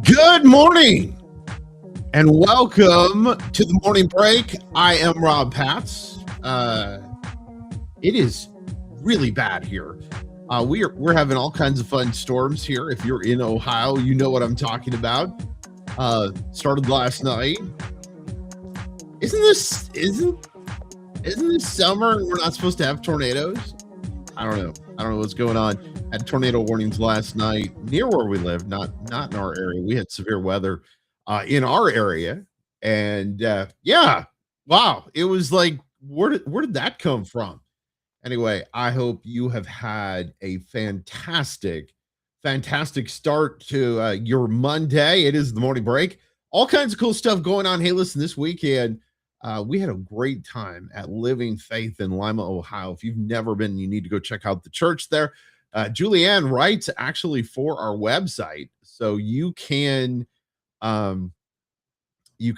Good morning and welcome to the morning break. I am Rob Patz. It is really bad here. We're having all kinds of fun storms here. If you're in Ohio, you know what I'm talking about. Started last night. Isn't this summer and we're not supposed to have tornadoes? I don't know. I don't know what's going on. Had tornado warnings last night near where we live, not in our area. We had severe weather in our area, and yeah, wow, it was like where did that come from? Anyway, I hope you have had a fantastic start to your Monday. It is the morning break. All kinds of cool stuff going on. Hey, listen, this weekend we had a great time at Living Faith in Lima, Ohio. If you've never been, you need to go check out the church there. Julianne writes actually for our website, so you can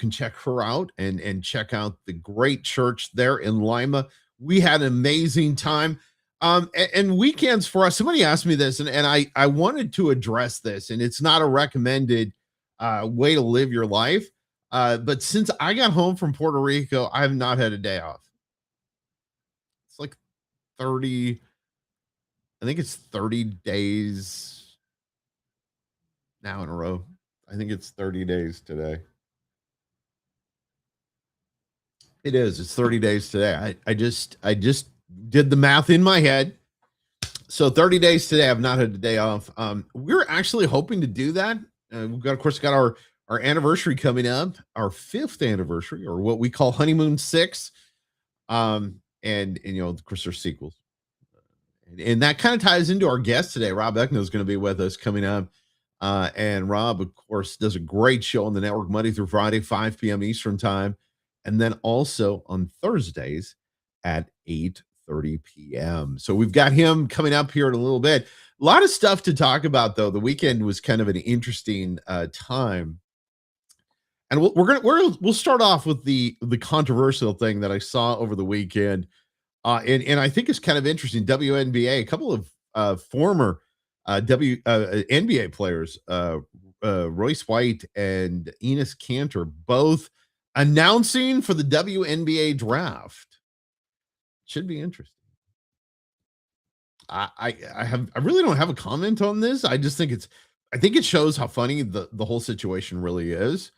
check her out and check out the great church there in Lima. We had an amazing time. And weekends for us, somebody asked me this, and I wanted to address this, and it's not a recommended way to live your life. But since I got home from Puerto Rico, I have not had a day off. It's like 30, I think it's 30 days now in a row. I think it's 30 days today. It is. It's 30 days today. I just did the math in my head. So 30 days today, I've not had a day off. We're actually hoping to do that. We've got, of course, got our anniversary coming up, our 5th anniversary, or what we call honeymoon 6. And you know, of course, there's sequels. And that kind of ties into our guest today. Rob Ekno is going to be with us coming up. And Rob, of course, does a great show on the network Monday through Friday, 5 p.m. Eastern time. And then also on Thursdays at 8:30 p.m. So we've got him coming up here in a little bit. A lot of stuff to talk about, though. The weekend was kind of an interesting time. And we'll start off with the controversial thing that I saw over the weekend. And I think it's kind of interesting. WNBA, a couple of former NBA players, Royce White and Enos Kanter, both announcing for the WNBA draft. Should be interesting. I really don't have a comment on this. I just think I think it shows how funny the whole situation really is.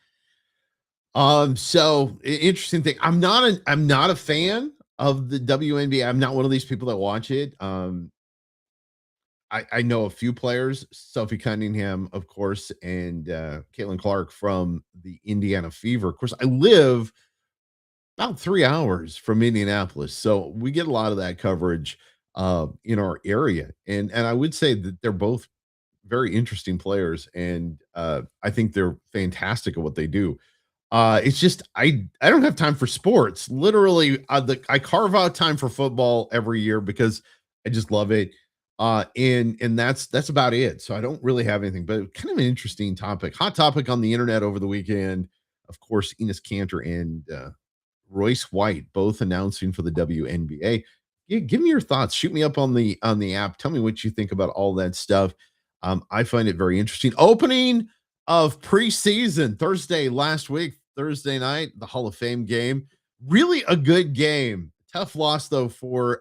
So interesting thing. I'm not a fan of the WNBA. I'm not one of these people that watch it. I know a few players, Sophie Cunningham, of course, and Caitlin Clark from the Indiana Fever. Of course, I live about 3 hours from Indianapolis, so we get a lot of that coverage in our area. And I would say that they're both very interesting players, and I think they're fantastic at what they do. It's just I don't have time for sports. Literally, I carve out time for football every year because I just love it. And that's about it. So I don't really have anything, but kind of an interesting topic, hot topic on the internet over the weekend. Of course, Enos Kanter and Royce White both announcing for the WNBA. Yeah, give me your thoughts. Shoot me up on the app. Tell me what you think about all that stuff. I find it very interesting. Opening of preseason Thursday last week, Thursday night, the Hall of Fame game. Really a good game. Tough loss though for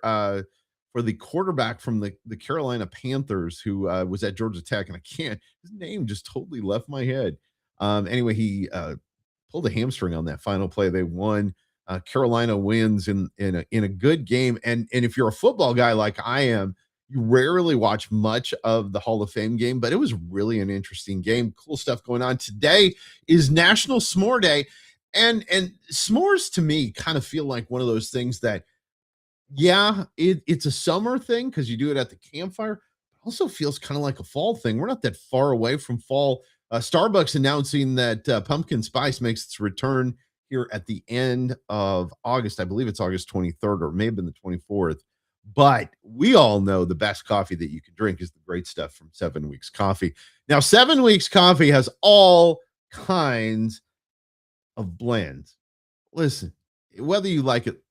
the quarterback from the Carolina Panthers who was at Georgia Tech, and his name just totally left my head. Anyway, he pulled a hamstring on that final play. They won. Carolina wins in a good game. And if you're a football guy like I am, you rarely watch much of the Hall of Fame game, but it was really an interesting game. Cool stuff going on. Today is National S'more Day. And s'mores to me kind of feel like one of those things that, yeah, it's a summer thing because you do it at the campfire. But also feels kind of like a fall thing. We're not that far away from fall. Starbucks announcing that pumpkin spice makes its return here at the end of August. I believe it's August 23rd, or maybe the 24th. But we all know the best coffee that you can drink is the great stuff from 7 Weeks Coffee. Now, 7 Weeks Coffee has all kinds of blends. Listen, whether you like it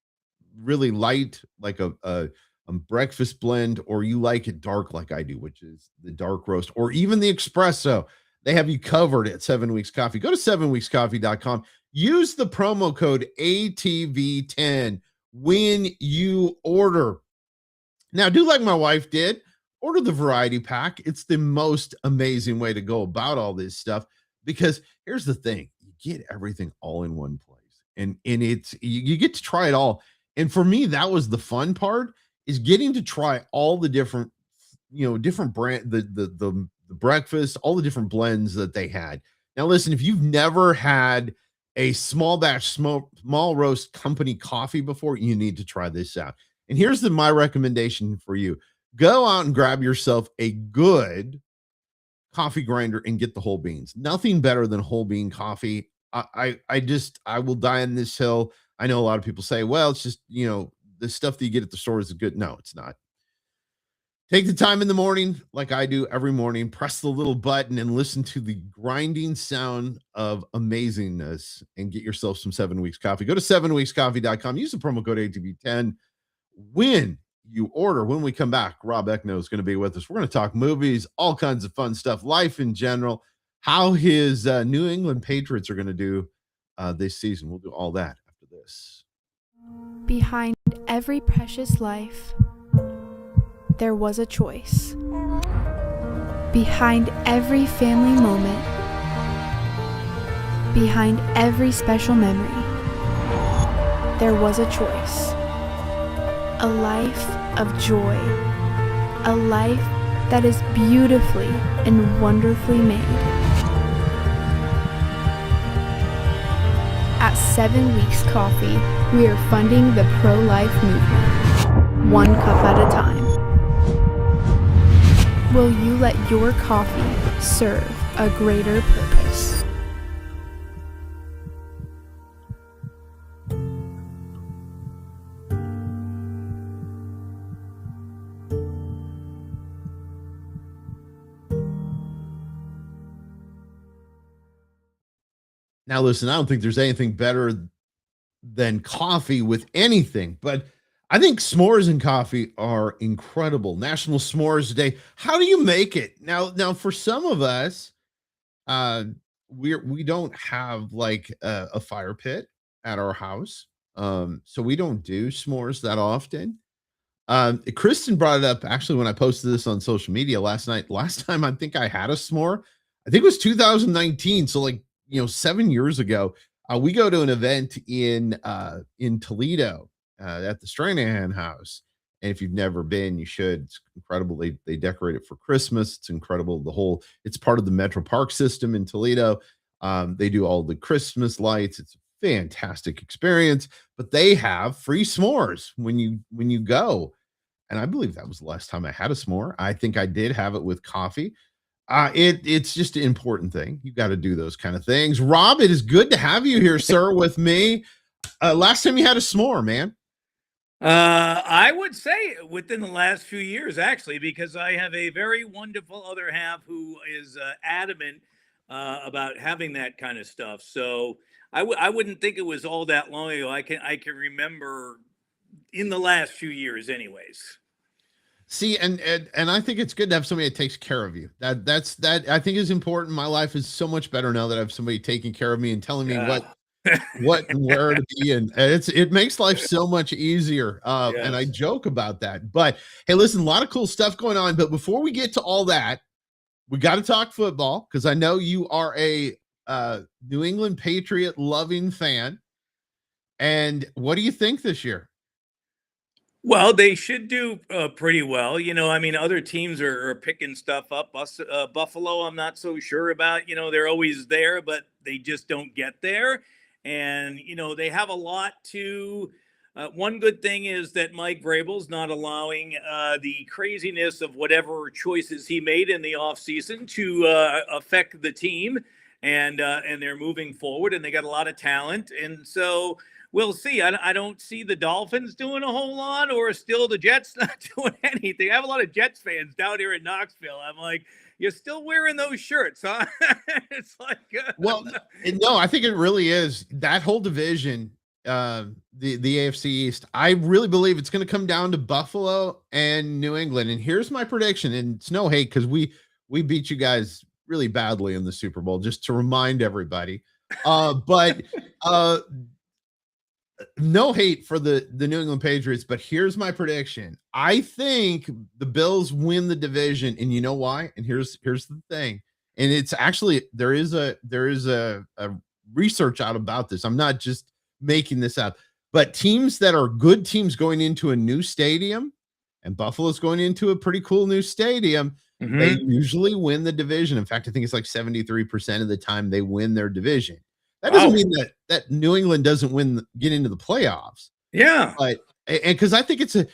really light, like a breakfast blend, or you like it dark like I do, which is the dark roast, or even the espresso, They have you covered at 7 Weeks Coffee. Go to 7weekscoffee.com. Use the promo code ATV10 when you order. Now, do like my wife did. Order the variety pack. It's the most amazing way to go about all this stuff because here's the thing. You get everything all in one place. And it's you get to try it all. And for me, that was the fun part is getting to try all the different, different brand the breakfast, all the different blends that they had. Now, listen, if you've never had a small batch small roast company coffee before, you need to try this out. And here's my recommendation for you. Go out and grab yourself a good coffee grinder and get the whole beans. Nothing better than whole bean coffee. I will die on this hill. I know a lot of people say, well, it's just, the stuff that you get at the store is good. No, it's not. Take the time in the morning, like I do every morning, press the little button and listen to the grinding sound of amazingness and get yourself some 7 Weeks Coffee. Go to 7weekscoffee.com. Use the promo code ATV10 when you order. When we come back, Rob Ekno is going to be with us. We're going to talk movies, all kinds of fun stuff, life in general, how his New England Patriots are going to do this season. We'll do all that after this. Behind every precious life, there was a choice. Behind every family moment, behind every special memory, there was a choice. A life of joy, a life that is beautifully and wonderfully made. At 7 Weeks Coffee, we are funding the pro-life movement, one cup at a time. Will you let your coffee serve a greater purpose? Now, listen, I don't think there's anything better than coffee with anything, but I think s'mores and coffee are incredible. National S'mores Day. How do you make it? Now for some of us, uh, we don't have like a fire pit at our house. So we don't do s'mores that often. Kristen brought it up actually when I posted this on social media last night. Last time I think I had a s'more, I think it was 2019. So like, 7 years ago, we go to an event in Toledo at the Stranahan House. And if you've never been, you should. It's incredible. They decorate it for Christmas. It's incredible. It's part of the Metro Park system in Toledo. They do all the Christmas lights. It's a fantastic experience. But they have free s'mores when you go. And I believe that was the last time I had a s'more. I think I did have it with coffee. It's just an important thing. You got to do those kind of things. Rob, it is good to have you here, sir, with me. Last time you had a s'more, man. I would say within the last few years, actually, because I have a very wonderful other half who is adamant about having that kind of stuff. So I wouldn't think it was all that long ago. I can remember in the last few years, anyways. See, and I think it's good to have somebody that takes care of you. That I think is important. My life is so much better now that I have somebody taking care of me and telling me what and where to be, and it makes life so much easier. Yes. And I joke about that. But hey, listen, a lot of cool stuff going on. But before we get to all that, we got to talk football because I know you are a New England Patriot loving fan. And what do you think this year? Well, they should do pretty well. Other teams are picking stuff up. Buffalo, I'm not so sure about. They're always there, but they just don't get there. And, they have a lot to. One good thing is that Mike Vrabel's not allowing the craziness of whatever choices he made in the offseason to affect the team. And they're moving forward, and they got a lot of talent. And so we'll see. I don't see the Dolphins doing a whole lot, or still the Jets not doing anything. I have a lot of Jets fans down here in Knoxville. I'm like, you're still wearing those shirts, huh? It's like, well, no, I think it really is that whole division, the AFC East. I really believe it's going to come down to Buffalo and New England. And here's my prediction. And it's no hate because we beat you guys really badly in the Super Bowl, just to remind everybody. But no hate for the New England Patriots, but here's my prediction. I think the Bills win the division, and you know why? And here's the thing. And it's actually there is a research out about this. I'm not just making this up. But teams that are good teams going into a new stadium, and Buffalo's going into a pretty cool new stadium, they usually win the division. In fact, I think it's like 73% of the time they win their division. That doesn't mean that New England doesn't get into the playoffs. Yeah. But because I think it's going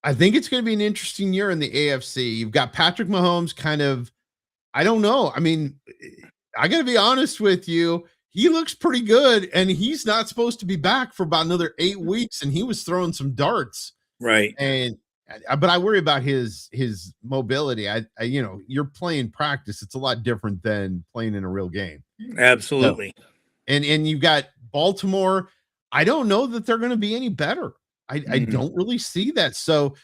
to be an interesting year in the AFC. You've got Patrick Mahomes kind of, I don't know. I mean, I got to be honest with you. He looks pretty good, and he's not supposed to be back for about another 8 weeks, and he was throwing some darts. Right. But I worry about his mobility. You're playing practice. It's a lot different than playing in a real game. Absolutely. So, and you've got Baltimore. I don't know that they're going to be any better. I don't really see that. So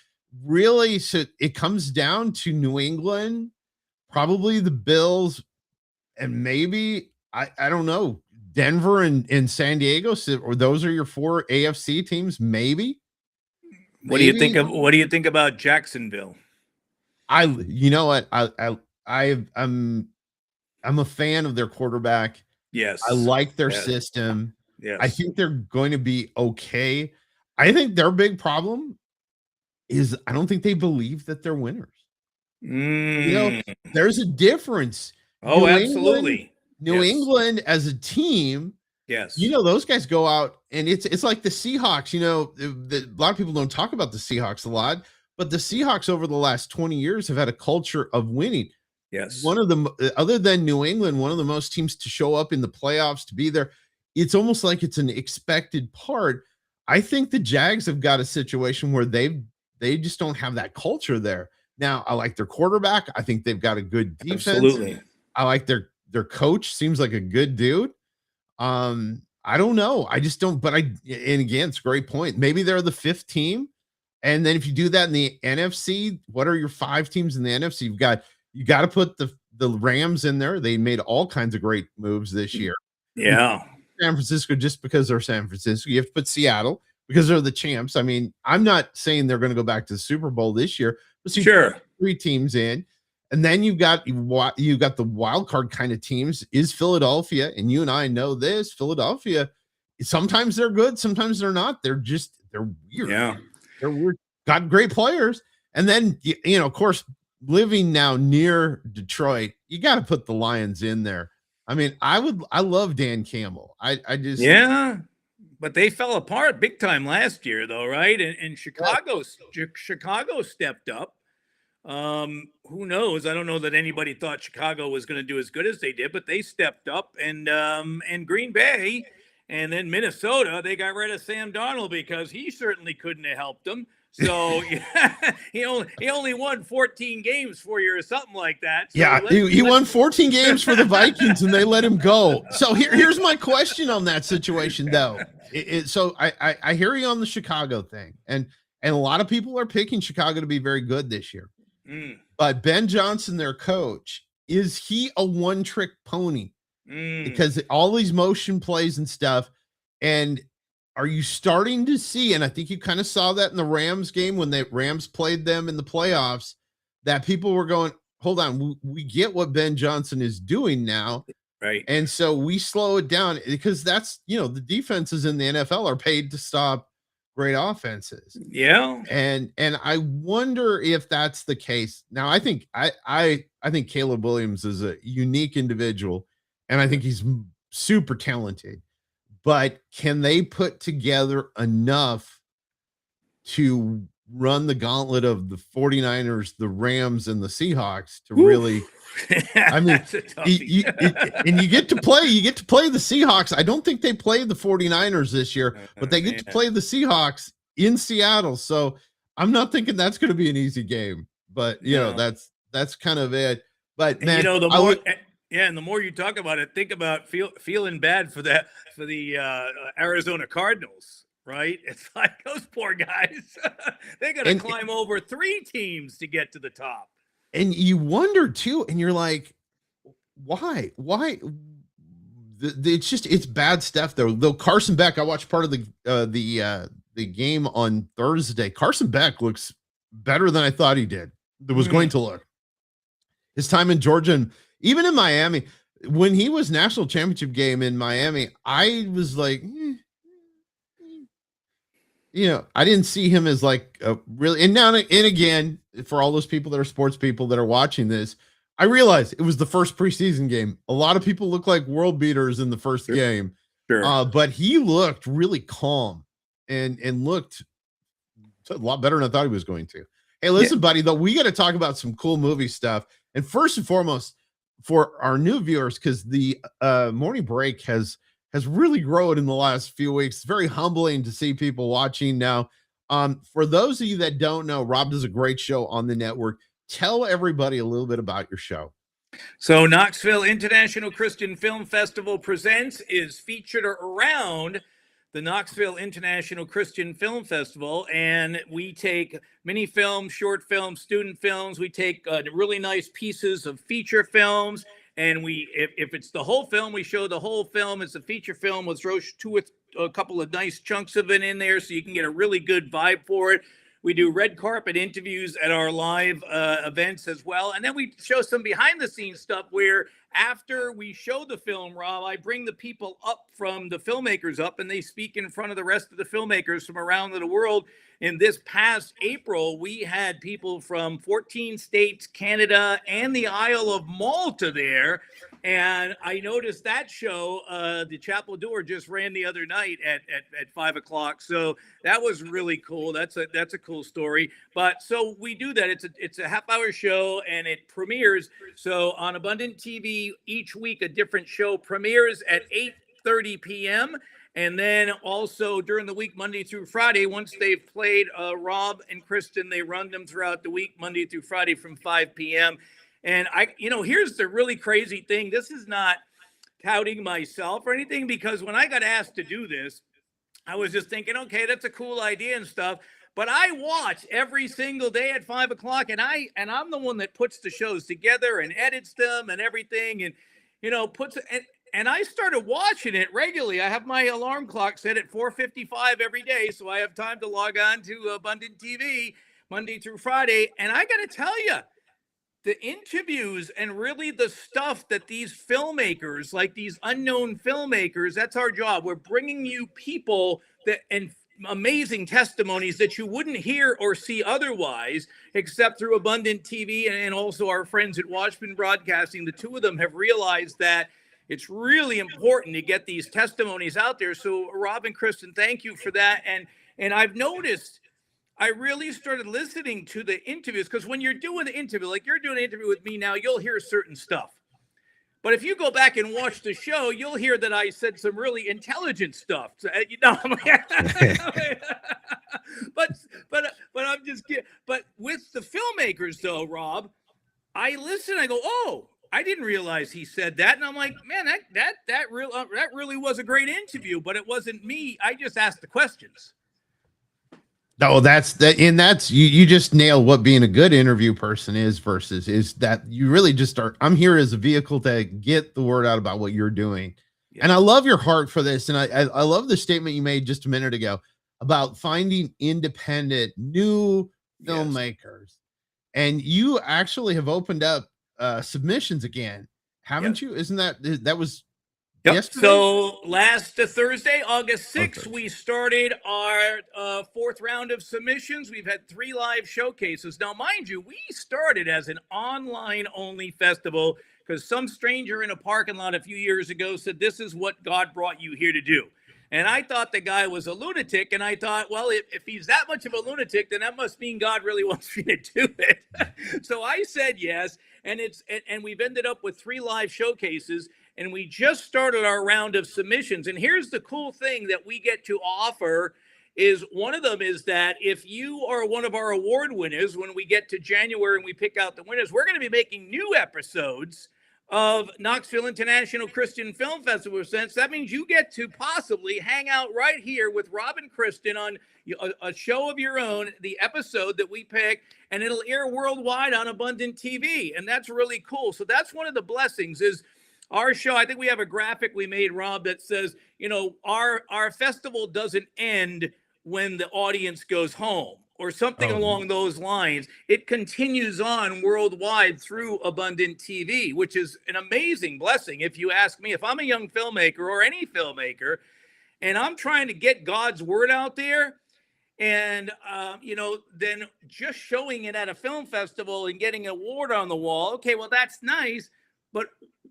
really, it comes down to New England, probably the Bills, and maybe I don't know, Denver and San Diego. Or those are your 4 AFC teams, maybe. What do you think about Jacksonville? You know what? I'm a fan of their quarterback. Yes. I like their system. Yes. I think they're going to be okay. I think their big problem is I don't think they believe that they're winners. There's a difference. Oh, absolutely. New England as a team. Yes. Those guys go out, and it's like the Seahawks. A lot of people don't talk about the Seahawks a lot, but the Seahawks over the last 20 years have had a culture of winning. Yes. One of them, other than New England, one of the most teams to show up in the playoffs, to be there. It's almost like it's an expected part. I think the Jags have got a situation where they just don't have that culture there. Now, I like their quarterback. I think they've got a good defense. Absolutely. I like their coach. Seems like a good dude. I don't know. I just don't. And again, it's a great point. Maybe they're the 5th team, and then if you do that in the NFC, what are your 5 teams in the NFC? You got to put the Rams in there. They made all kinds of great moves this year. Yeah. San Francisco, just because they're San Francisco. You have to put Seattle because they're the champs. I mean, I'm not saying they're going to go back to the Super Bowl this year, but sure, 3 teams in. And then you've got the wild card kind of teams is Philadelphia. And you and I know this. Philadelphia, sometimes they're good, sometimes they're not. They're weird. Yeah. They're weird. Got great players. And then, of course, living now near Detroit, you got to put the Lions in there. I mean, I love Dan Campbell. Yeah, but they fell apart big time last year, though, right? And Chicago stepped up. Who knows? I don't know that anybody thought Chicago was going to do as good as they did, but they stepped up. And Green Bay, and then Minnesota, they got rid of Sam Darnold because he certainly couldn't have helped them. So he only won 14 games for you or something like that. So he won 14 games for the Vikings and they let him go. So here's my question on that situation, though. So I hear you on the Chicago thing, and a lot of people are picking Chicago to be very good this year. But Ben Johnson, their coach, is he a one-trick pony? Because all these motion plays and stuff, and are you starting to see, and I think you kind of saw that in the Rams game when the Rams played them in the playoffs, that people were going, hold on, we get what Ben Johnson is doing now. Right. And so we slow it down because that's, the defenses in the NFL are paid to stop great offenses. Yeah. And I wonder if that's the case. Now, I think Caleb Williams is a unique individual, and I think he's super talented. But can they put together enough to run the gauntlet of the 49ers, the Rams, and the Seahawks to really I mean, and you get to play the Seahawks. I don't think they played the 49ers this year, but they get to play the Seahawks in Seattle. So I'm not thinking that's going to be an easy game, but that's kind of it. But man, and the more you talk about it, think about feeling bad for the Arizona Cardinals, right? It's like those poor guys. They got to climb over 3 teams to get to the top. And you wonder too, and you're like, Why? It's bad stuff though. Though Carson Beck, I watched part of the game on Thursday. Carson Beck looks better than I thought he did. That was going to look. His time in Georgia and even in Miami, when he was national championship game in Miami, I was like, I didn't see him as like a really. And now and again, for all those people that are sports people that are watching this, I realized it was the first preseason game. A lot of people look like world beaters in the first game, but he looked really calm and looked a lot better than I thought he was going to. Hey, listen, buddy, though, we got to talk about some cool movie stuff. And first and foremost, for our new viewers, because the morning break has really grown in the last few weeks. It's very humbling to see people watching now. For those of you that don't know, Rob does a great show on the network. Tell everybody a little bit about your show. So Knoxville International Christian Film Festival Presents is featured around the Knoxville International Christian Film Festival, and we take mini films, short films, student films. We take really nice pieces of feature films, and if it's the whole film, we show the whole film. It's a feature film. We'll throw a couple of nice chunks of it in there so you can get a really good vibe for it. We do red carpet interviews at our live events as well. And then we show some behind the scenes stuff where after we show the film, Rob, I bring the people up from the filmmakers up and they speak in front of the rest of the filmmakers from around the world. In this past April, we had people from 14 states, Canada, and the Isle of Malta there. And I noticed that show, the Chapel Door, just ran the other night at 5 o'clock. So that was really cool. That's a cool story. But so we do that. It's a half-hour show, and it premieres. So on Abundant TV, each week a different show premieres at 8:30 p.m. And then also during the week, Monday through Friday, once they've played Rob and Kristen, they run them throughout the week, Monday through Friday from 5 p.m. And here's the really crazy thing. This is not touting myself or anything, because when I got asked to do this, I was just thinking, okay, that's a cool idea and stuff. But I watch every single day at 5 o'clock, and I'm the one that puts the shows together and edits them and everything, and and I started watching it regularly. I have my alarm clock set at 4:55 every day, so I have time to log on to Abundant TV Monday through Friday. And I got to tell you, the interviews and really the stuff that these filmmakers, like these unknown filmmakers, that's our job. We're bringing you people and amazing testimonies that you wouldn't hear or see otherwise, except through Abundant TV and also our friends at Watchman Broadcasting. The two of them have realized that it's really important to get these testimonies out there. So Rob and Kristen, thank you for that. And I've noticed I really started listening to the interviews, because when you're doing the interview, like you're doing an interview with me now, you'll hear certain stuff. But if you go back and watch the show, you'll hear that I said some really intelligent stuff. So, but I'm just kidding. But with the filmmakers, though, Rob, I listen. I go, oh, I didn't realize he said that, and I'm like, man, that really was a great interview. But it wasn't me. I just asked the questions. No, that's you just nailed what being a good interview person is that you really just I'm here as a vehicle to get the word out about what you're doing. Yeah. And I love your heart for this. And I love the statement you made just a minute ago about finding independent new filmmakers. And you actually have opened up submissions again, haven't you? Isn't that was yesterday? So last Thursday, August 6th, we started our fourth round of submissions. We've had 3 live showcases. Now, mind you, we started as an online-only festival because some stranger in a parking lot a few years ago said, this is what God brought you here to do. And I thought the guy was a lunatic, and I thought, well, if he's that much of a lunatic, then that must mean God really wants me to do it. So I said yes, and we've ended up with 3 live showcases. And we just started our round of submissions. And here's the cool thing that we get to offer is one of them is that if you are one of our award winners, when we get to January and we pick out the winners, we're going to be making new episodes of Knoxville International Christian Film Festival presents. That means you get to possibly hang out right here with Rob and Kristen on a show of your own, the episode that we pick, and it'll air worldwide on Abundant TV. And that's really cool. So that's one of the blessings is our show. I think we have a graphic we made, Rob, that says, our festival doesn't end when the audience goes home, or something along those lines. It continues on worldwide through Abundant TV, which is an amazing blessing. If you ask me, if I'm a young filmmaker or any filmmaker, and I'm trying to get God's word out there, and, then just showing it at a film festival and getting an award on the wall, okay, well, that's nice, but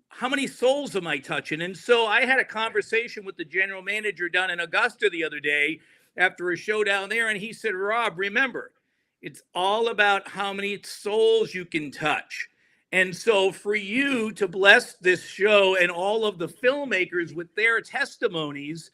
how many souls am I touching? And so I had a conversation with the general manager down in Augusta the other day after a show down there, and he said, Rob, remember, it's all about how many souls you can touch. And so for you to bless this show and all of the filmmakers with their testimonies,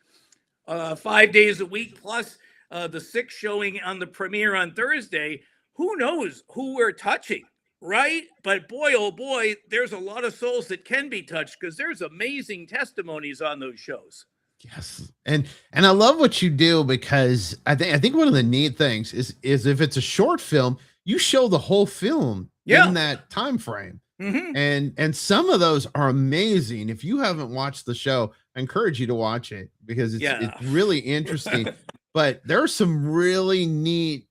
5 days a week, plus the 6 showing on the premiere on Thursday, who knows who we're touching, right? But boy, oh boy, there's a lot of souls that can be touched because there's amazing testimonies on those shows. Yes. And I love what you do, because I think one of the neat things is if it's a short film, you show the whole film in that time frame. Mm-hmm. And some of those are amazing. If you haven't watched the show, I encourage you to watch it, because it's really interesting. But there are some really neat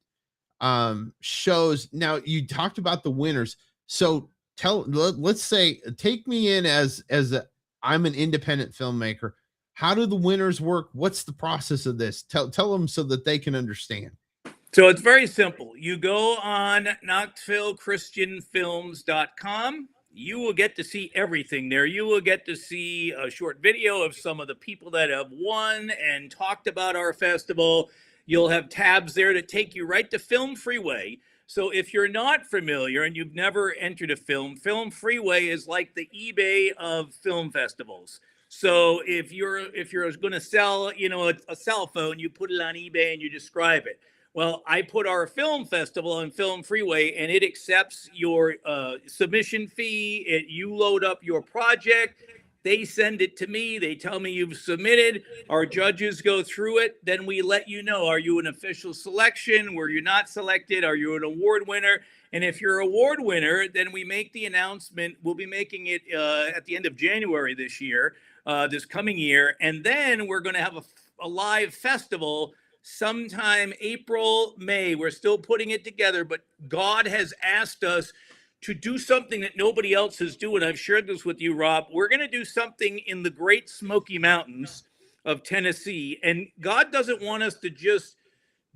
shows. Now, you talked about the winners. So let's say, take me in as I'm an independent filmmaker. How do the winners work? What's the process of this? Tell them so that they can understand. So it's very simple. You go on KnoxvilleChristianFilms.com. You will get to see everything there. You will get to see a short video of some of the people that have won and talked about our festival. You'll have tabs there to take you right to Film Freeway. So if you're not familiar and you've never entered a Film Freeway is like the eBay of film festivals. So if you're going to sell, a cell phone, you put it on eBay and you describe it. Well, I put our film festival on Film Freeway, and it accepts your submission fee. You load up your project. They send it to me. They tell me you've submitted. Our judges go through it. Then we let you know, are you an official selection? Were you not selected? Are you an award winner? And if you're an award winner, then we make the announcement. We'll be making it at the end of January this year, this coming year. And then we're going to have a live festival sometime April, May. We're still putting it together, but God has asked us to do something that nobody else is doing. I've shared this with you, Rob. We're going to do something in the Great Smoky Mountains of Tennessee. And God doesn't want us to just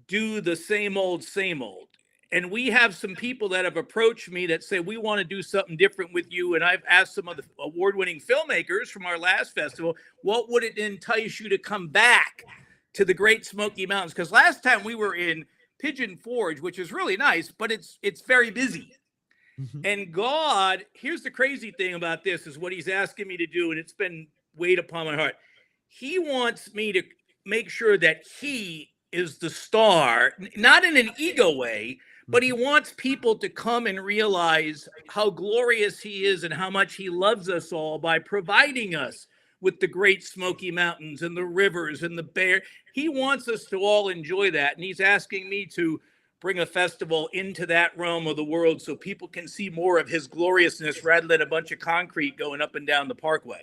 do the same old, same old. And we have some people that have approached me that say, we want to do something different with you. And I've asked some of the award-winning filmmakers from our last festival, what would it entice you to come back to the Great Smoky Mountains? Because last time we were in Pigeon Forge, which is really nice, but it's very busy. Mm-hmm. And God, here's the crazy thing about this, is what he's asking me to do, and it's been weighed upon my heart. He wants me to make sure that he is the star, not in an ego way, but he wants people to come and realize how glorious he is and how much he loves us all by providing us with the Great Smoky Mountains and the rivers and the bear. He wants us to all enjoy that. And he's asking me to bring a festival into that realm of the world so people can see more of his gloriousness rather than a bunch of concrete going up and down the parkway.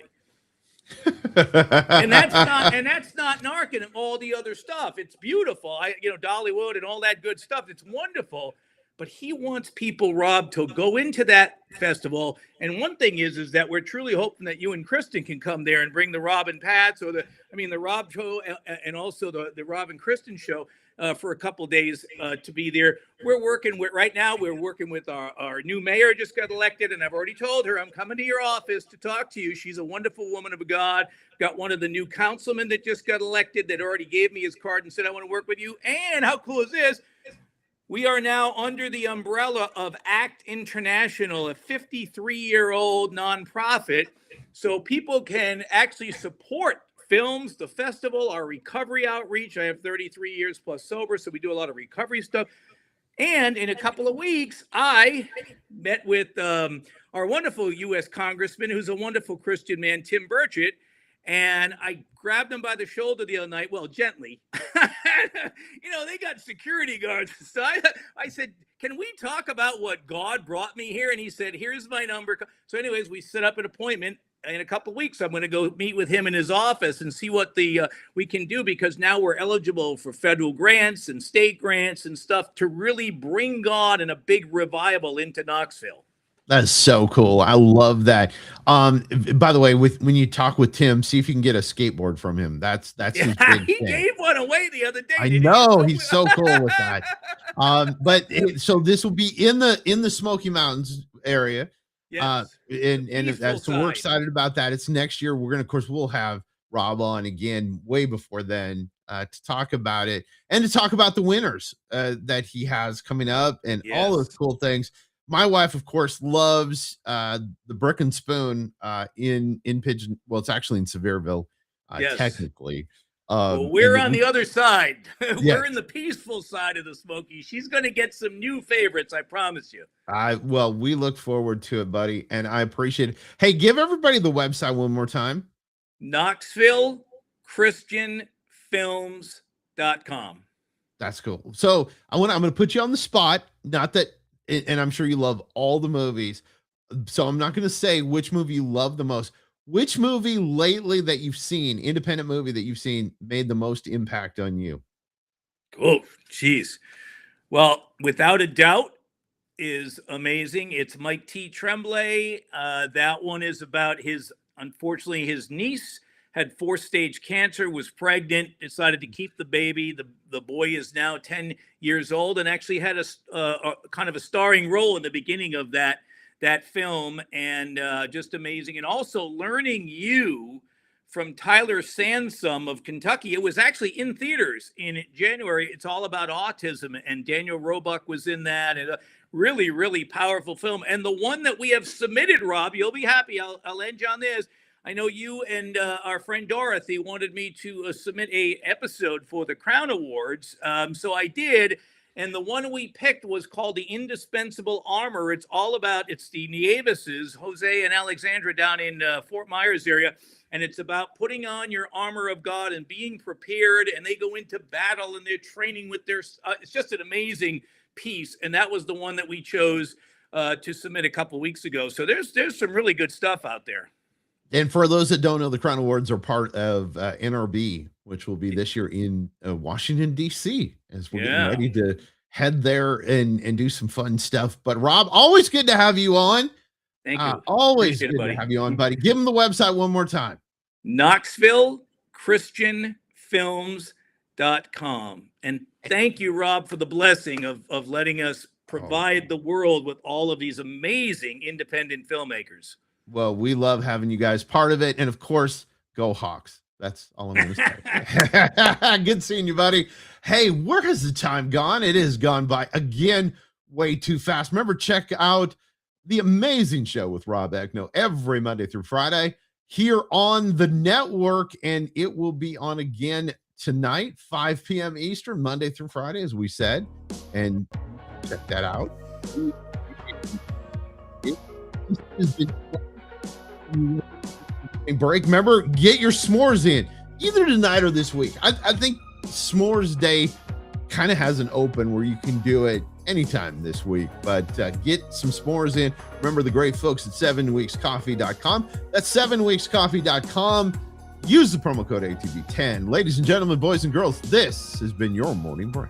and that's not narking all the other stuff. It's beautiful. Dollywood and all that good stuff. It's wonderful. But he wants people, Rob, to go into that festival. And one thing is that we're truly hoping that you and Kristen can come there and bring the Rob and Patz, or the Rob show, and also the Rob and Kristen show for a couple of days to be there. Right now, we're working with our new mayor, just got elected, and I've already told her I'm coming to your office to talk to you. She's a wonderful woman of God. Got one of the new councilmen that just got elected that already gave me his card and said, I want to work with you. And how cool is this? We are now under the umbrella of ACT International, a 53-year-old nonprofit. So people can actually support films, the festival, our recovery outreach. I have 33 years plus sober, so we do a lot of recovery stuff. And in a couple of weeks, I met with our wonderful U.S. Congressman, who's a wonderful Christian man, Tim Burchett. And I grabbed him by the shoulder the other night, well, gently. They got security guards. So I said, can we talk about what God brought me here? And he said, here's my number. So anyways, we set up an appointment. In a couple of weeks, I'm going to go meet with him in his office and see what we can do, because now we're eligible for federal grants and state grants and stuff to really bring God and a big revival into Knoxville. That's so cool. I love that. By the way, when you talk with Tim, see if you can get a skateboard from him. That's his big he thing. gave one away the other day. I know he's so cool with that. So this will be in the Smoky Mountains area. Yes. So we're excited about that. It's next year. We'll have Rob on again way before then to talk about it and to talk about the winners that he has coming up and all those cool things. My wife, of course, loves the Brick and Spoon in Pigeon. Well, it's actually in Sevierville, technically. Well, we're on the other side. We're in the peaceful side of the Smoky. She's going to get some new favorites, I promise you. Well, we look forward to it, buddy, and I appreciate it. Hey, give everybody the website one more time. KnoxvilleChristianFilms.com. That's cool. So I'm going to put you on the spot. Not that, and I'm sure you love all the movies. So I'm not going to say which movie you love the most. Which movie lately that you've seen, independent movie that you've seen, made the most impact on you? Oh, geez. Well, without a doubt, is amazing. It's Mike T. Tremblay. That one is about unfortunately, his niece had 4-stage cancer, was pregnant, decided to keep the baby. The boy is now 10 years old and actually had a kind of a starring role in the beginning of that film, and just amazing. And also Learning You from Tyler Sansom of Kentucky. It was actually in theaters in January. It's all about autism, and Daniel Roebuck was in that, and a really, really powerful film. And the one that we have submitted, Rob, you'll be happy. I'll end you on this. I know you and our friend Dorothy wanted me to submit a episode for the Crown Awards. So I did. And the one we picked was called The Indispensable Armor. It's the Nieveses, Jose and Alexandra down in Fort Myers area. And it's about putting on your armor of God and being prepared. And they go into battle and they're training with it's just an amazing piece. And that was the one that we chose to submit a couple weeks ago. So there's some really good stuff out there. And for those that don't know, the Crown Awards are part of NRB, which will be this year in Washington, D.C., as we're getting ready to head there and do some fun stuff. But Rob, always good to have you on. Thank you. Always good to have you on, buddy. Give them the website one more time. KnoxvilleChristianFilms.com. And thank you, Rob, for the blessing of letting us provide the world with all of these amazing independent filmmakers. Well, we love having you guys part of it. And of course, go Hawks. That's all I'm going to say. Good seeing you, buddy. Hey, where has the time gone? It has gone by again way too fast. Remember, check out the amazing show with Rob Ekno every Monday through Friday here on the network. And it will be on again tonight, 5 p.m. Eastern, Monday through Friday, as we said. And check that out. Break. Remember, get your s'mores in either tonight or this week. I think S'mores Day kind of has an open where you can do it anytime this week, but get some s'mores in. Remember the great folks at 7weekscoffee.com. That's 7weekscoffee.com. Use the promo code ATV10. Ladies and gentlemen, boys and girls, this has been your morning break.